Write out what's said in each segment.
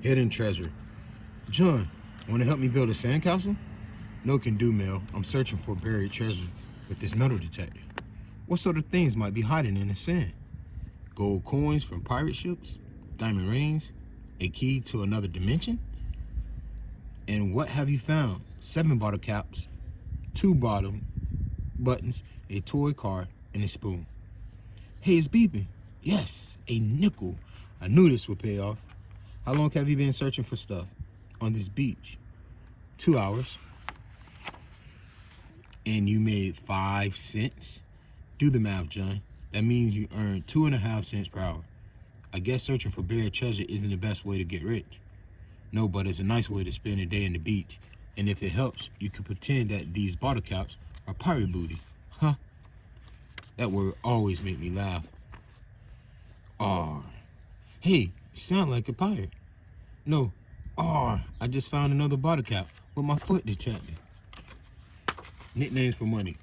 Hidden treasure. John, want to help me build a sandcastle? No can do, Mel. I'm searching for buried treasure with this metal detector. What sort of things might be hiding in the sand? Gold coins from pirate ships? Diamond rings? A key to another dimension? And what have you found? 7 bottle caps, 2 bottom buttons, a toy car, and a spoon. Hey, it's beeping. Yes, a nickel. I knew this would pay off. How long have you been searching for stuff on this beach? 2 hours. And you made 5 cents? Do the math, John. That means you earned 2.5 cents per hour. I guess searching for buried treasure isn't the best way to get rich. No, but it's a nice way to spend a day in the beach. And if it helps, you can pretend that these bottle caps are pirate booty. Huh? That word always make me laugh. R. Hey, you sound like a pirate. No, R. I just found another bottle cap with my foot detected. Nicknames for money.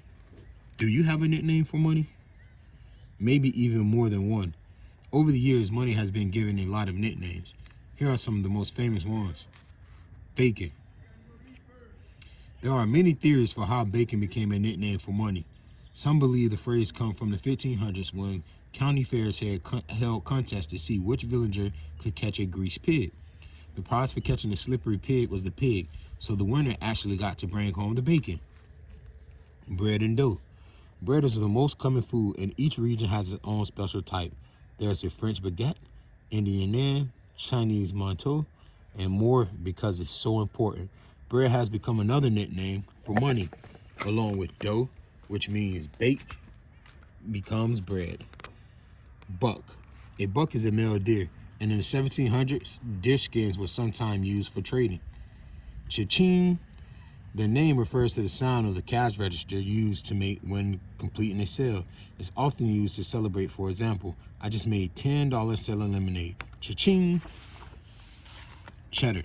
Do you have a nickname for money? Maybe even more than one. Over the years, money has been given a lot of nicknames. Here are some of the most famous ones. Bacon. There are many theories for how bacon became a nickname for money. Some believe the phrase comes from the 1500s when county fairs held contests to see which villager could catch a greased pig. The prize for catching a slippery pig was the pig, so the winner actually got to bring home the bacon. Bread and dough. Bread is the most common food, and each region has its own special type. There's a French baguette, Indian naan, Chinese mantou, and more because it's so important. Bread has become another nickname for money, along with dough, which means bake, becomes bread. Buck. A buck is a male deer, and in the 1700s, deer skins were sometimes used for trading. Cha-ching. The name refers to the sound of the cash register used to make when completing a sale. It's often used to celebrate. For example, I just made $10 selling lemonade. Cha-ching. Cheddar.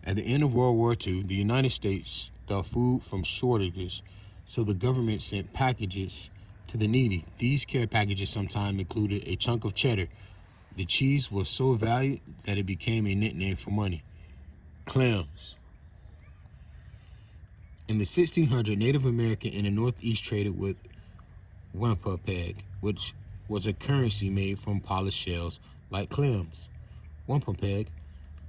At the end of World War II, the United States stuffed food from shortages, so the government sent packages to the needy. These care packages sometimes included a chunk of cheddar. The cheese was so valued that it became a nickname for money. Clams. In the 1600s, Native American in the Northeast traded with wampum, which was a currency made from polished shells like clams. Wampum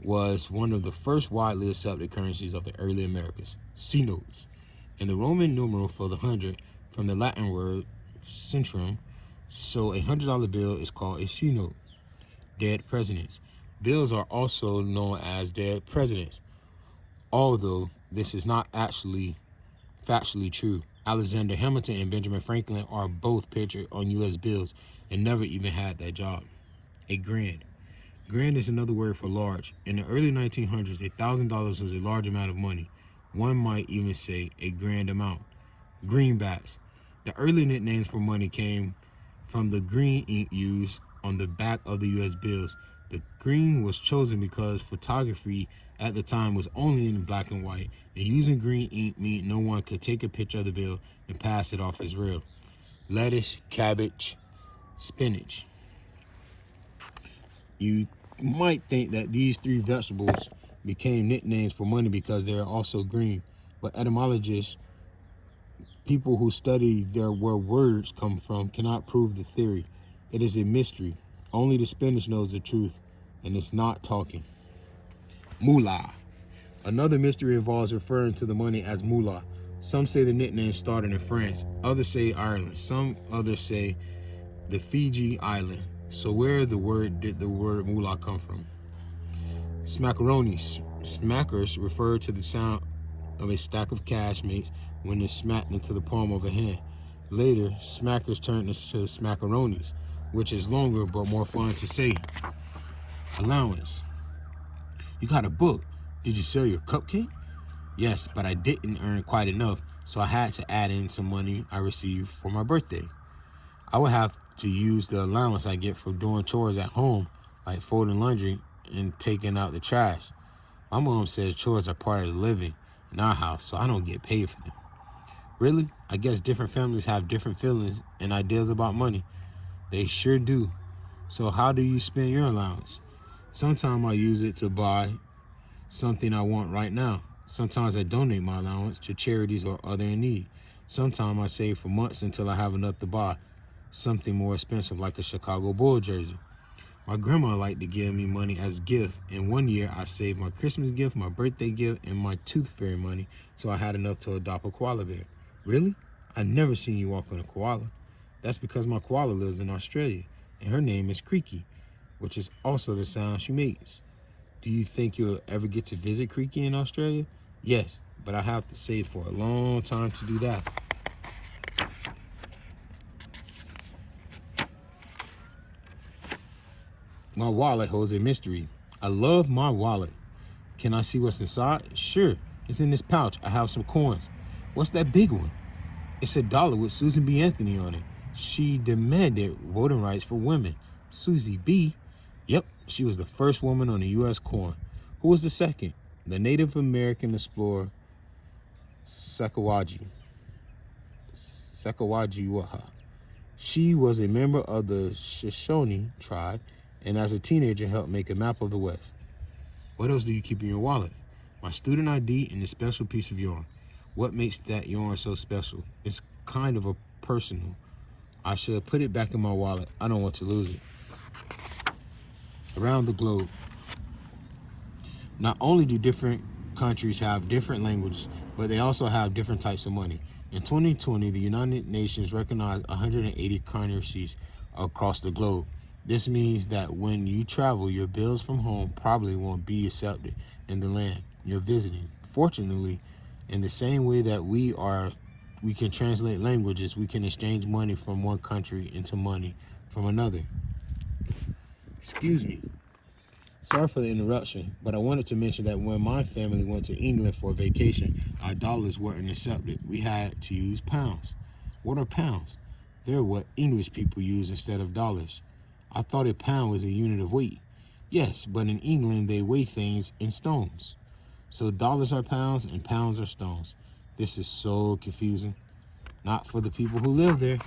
was one of the first widely accepted currencies of the early Americas. C notes. And the Roman numeral for the 100 from the Latin word centum, so a $100 bill is called a C note. Dead presidents. Bills are also known as dead presidents, although this is not actually factually true. Alexander Hamilton and Benjamin Franklin are both pictured on U.S. bills and never even had that job. A grand. Grand is another word for large. In the early 1900s, $1,000 was a large amount of money. One might even say a grand amount. Greenbacks. The early nicknames for money came from the green ink used on the back of the U.S. bills. The green was chosen because photography at the time was only in black and white, and using green ink meant no one could take a picture of the bill and pass it off as real. Lettuce, cabbage, spinach. You might think that these 3 vegetables became nicknames for money because they are also green, but etymologists, people who study where words come from, cannot prove the theory. It is a mystery. Only the spinach knows the truth, and it's not talking. Moolah. Another mystery involves referring to the money as moolah. Some say the nickname started in France, others say Ireland, some others say the Fiji island. So where did the word moolah come from? Smackaronis. Smackers refer to the sound of a stack of cash mates when it's smacked into the palm of a hand. Later, smackers turned into smackaronis, which is longer but more fun to say. Allowance. You got a book. Did you sell your cupcake? Yes, but I didn't earn quite enough, so I had to add in some money I received for my birthday. I would have to use the allowance I get from doing chores at home, like folding laundry and taking out the trash. My mom says chores are part of the living in our house, so I don't get paid for them. Really? I guess different families have different feelings and ideas about money. They sure do. So how do you spend your allowance? Sometimes I use it to buy something I want right now. Sometimes I donate my allowance to charities or other in need. Sometimes I save for months until I have enough to buy something more expensive like a Chicago Bull jersey. My grandma liked to give me money as a gift, and one year I saved my Christmas gift, my birthday gift, and my tooth fairy money so I had enough to adopt a koala bear. Really? I never seen you walk on a koala. That's because my koala lives in Australia, and her name is Creaky, which is also the sound she makes. Do you think you'll ever get to visit Creaky in Australia? Yes, but I have to save for a long time to do that. My wallet holds a mystery. I love my wallet. Can I see what's inside? Sure, it's in this pouch. I have some coins. What's that big one? It's $1 with Susan B. Anthony on it. She demanded voting rights for women. Susie B? Yep, she was the first woman on the U.S. coin. Who was the second? The Native American explorer Sakawaji Waha. She was a member of the Shoshone tribe, and as a teenager helped make a map of the West. What else do you keep in your wallet? My student ID and a special piece of yarn. What makes that yarn so special? It's kind of a personal. I should put it back in my wallet. I don't want to lose it. Around the globe. Not only do different countries have different languages, but they also have different types of money. In 2020, the United Nations recognized 180 currencies across the globe. This means that when you travel, your bills from home probably won't be accepted in the land you're visiting. Fortunately, in the same way that we can translate languages, we can exchange money from one country into money from another. Excuse me. Sorry for the interruption, but I wanted to mention that when my family went to England for a vacation, our dollars weren't accepted. We had to use pounds. What are pounds? They're what English people use instead of dollars. I thought a pound was a unit of weight. Yes, but in England they weigh things in stones. So dollars are pounds and pounds are stones. This is so confusing. Not for the people who live there.